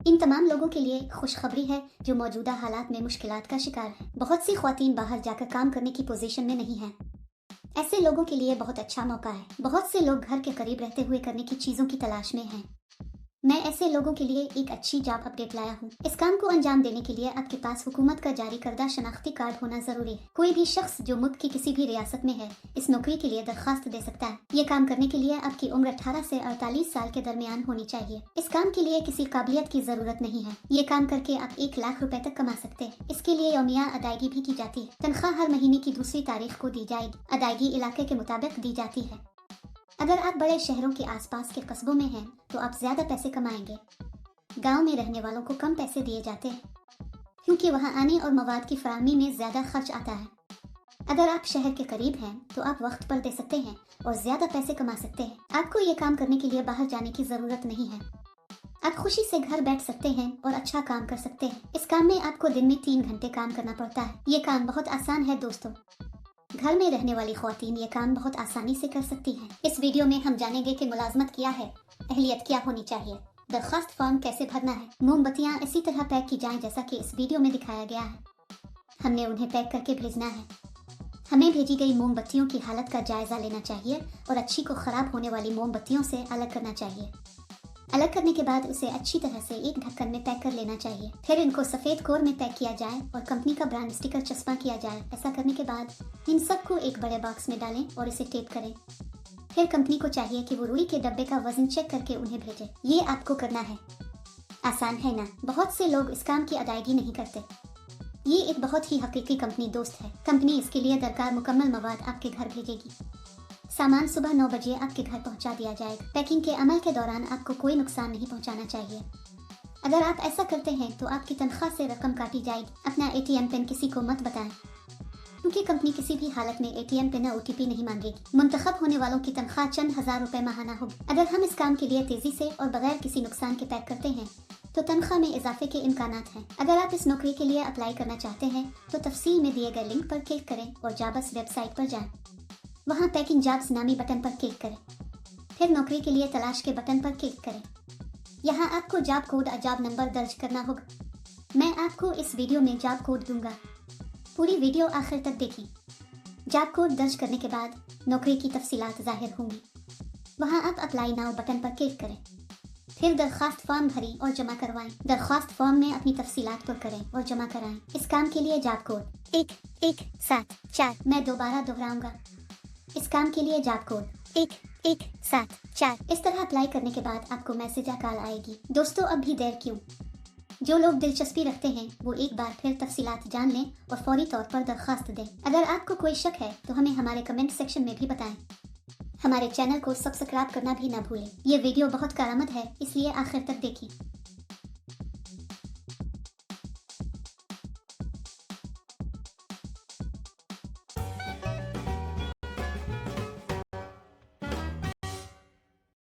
इन तमाम लोगों के लिए खुशखबरी है जो मौजूदा हालात में मुश्किलात का शिकार हैं। बहुत सी ख्वातीन बाहर जाकर काम करने की पोजीशन में नहीं हैं। ऐसे लोगों के लिए बहुत अच्छा मौका है। बहुत से लोग घर के करीब रहते हुए करने की चीज़ों की तलाश में हैं। मैं ऐसे लोगों के लिए एक अच्छी जॉब अपडेट लाया हूँ। इस काम को अंजाम देने के लिए आपके पास हुकूमत का जारी करदा शनाख्ती कार्ड होना जरूरी है। कोई भी शख्स जो मुल्क की किसी भी रियासत में है इस नौकरी के लिए दरखास्त दे सकता है। ये काम करने के लिए आपकी उम्र 18 से 48 साल के दरमियान होनी चाहिए। इस काम के लिए किसी काबिलियत की जरूरत नहीं है। ये काम करके आप 1 लाख रुपए तक कमा सकते हैं। इसके लिए यौमिया अदायगी भी की जाती है। तनख्वाह हर महीने की दूसरी तारीख को दी जाएगी। अदायगी इलाके के मुताबिक दी जाती है। अगर आप बड़े शहरों के आसपास के कस्बों में हैं तो आप ज्यादा पैसे कमाएंगे। गांव में रहने वालों को कम पैसे दिए जाते हैं क्योंकि वहां आने और मवाद की फराहमी में ज्यादा खर्च आता है। अगर आप शहर के करीब हैं तो आप वक्त पर दे सकते हैं और ज्यादा पैसे कमा सकते हैं। आपको ये काम करने के लिए बाहर जाने की जरूरत नहीं है। आप खुशी से घर बैठ सकते हैं और अच्छा काम कर सकते हैं। इस काम में आपको दिन में 3 घंटे काम करना पड़ता है। ये काम बहुत आसान है दोस्तों। घर में रहने वाली ख्वातीन ये काम बहुत आसानी से कर सकती हैं। इस वीडियो में हम जानेंगे कि मुलाजमत क्या है, अहलियत क्या होनी चाहिए, दरखास्त फॉर्म कैसे भरना है, मोमबत्तियाँ इसी तरह पैक की जाएं जैसा कि इस वीडियो में दिखाया गया है। हमने उन्हें पैक करके भेजना है। हमें भेजी गई मोमबत्तियों की हालत का जायजा लेना चाहिए और अच्छी को खराब होने वाली मोमबत्तियों से अलग करना चाहिए। अलग करने के बाद उसे अच्छी तरह से एक ढक्कन में पैक कर लेना चाहिए। फिर इनको सफेद कोर में पैक किया जाए और कंपनी का ब्रांड स्टिकर चस्पा किया जाए। ऐसा करने के बाद इन सबको एक बड़े बॉक्स में डालें और इसे टेप करें। फिर कंपनी को चाहिए कि वो रुई के डब्बे का वजन चेक करके उन्हें भेजे। ये आपको करना है। आसान है ना? बहुत से लोग इस काम की अदायगी नहीं करते। ये एक बहुत ही हकीकी कंपनी दोस्त है। कंपनी इसके लिए दरकार मुकम्मल मवाद आपके घर भेजेगी। सामान सुबह 9 बजे आपके घर पहुंचा दिया जाएगा। पैकिंग के अमल के दौरान आपको कोई नुकसान नहीं पहुंचाना चाहिए। अगर आप ऐसा करते हैं तो आपकी तनख्वाह से रकम काटी जाएगी। अपना ATM पिन किसी को मत बताएं क्योंकि कंपनी किसी भी हालत में ATM पिन और OTP नहीं मांगेगी। मुंतखब होने वालों की तनख्वाह चंद हजार रुपए माहाना होगी। अगर हम इस काम के लिए तेजी से और बगैर किसी नुकसान के पैक करते हैं तो तनख्वाह में इजाफे के इम्कानात हैं। अगर आप इस नौकरी के लिए अप्लाई करना चाहते हैं तो तफसील में दिए गए लिंक पर क्लिक करें और जाबस वेबसाइट पर जाएं। वहाँ पैकिंग जॉब्स नामी बटन पर क्लिक करें। फिर नौकरी के लिए तलाश के बटन पर क्लिक करें। यहाँ आपको जॉब कोड और जॉब नंबर दर्ज करना होगा। मैं आपको इस वीडियो में जॉब कोड दूंगा। पूरी वीडियो आखिर तक देखें। जॉब कोड दर्ज करने के बाद नौकरी की तफसीलात जाहिर होंगी। वहाँ आप अप्लाई नाउ बटन पर क्लिक करें। फिर दरख्वास्त फॉर्म भरें और जमा करवाएं। दरख्वास्त फॉर्म में अपनी तफसीलात पर करें और जमा कराएं। इस काम के लिए जॉब कोड 1174। मैं दोबारा दोहराऊंगा। इस काम के लिए जॉब कोड 1174। इस तरह अप्लाई करने के बाद आपको मैसेज या कॉल आएगी। दोस्तों अब भी देर क्यों? जो लोग दिलचस्पी रखते हैं वो एक बार फिर तफसीलात जान लें और फौरी तौर पर दरखास्त दें। अगर आपको कोई शक है तो हमें हमारे कमेंट सेक्शन में भी बताएं। हमारे चैनल को सब्सक्राइब करना भी ना भूलें। ये वीडियो बहुत करामत है इसलिए आखिर तक देखें।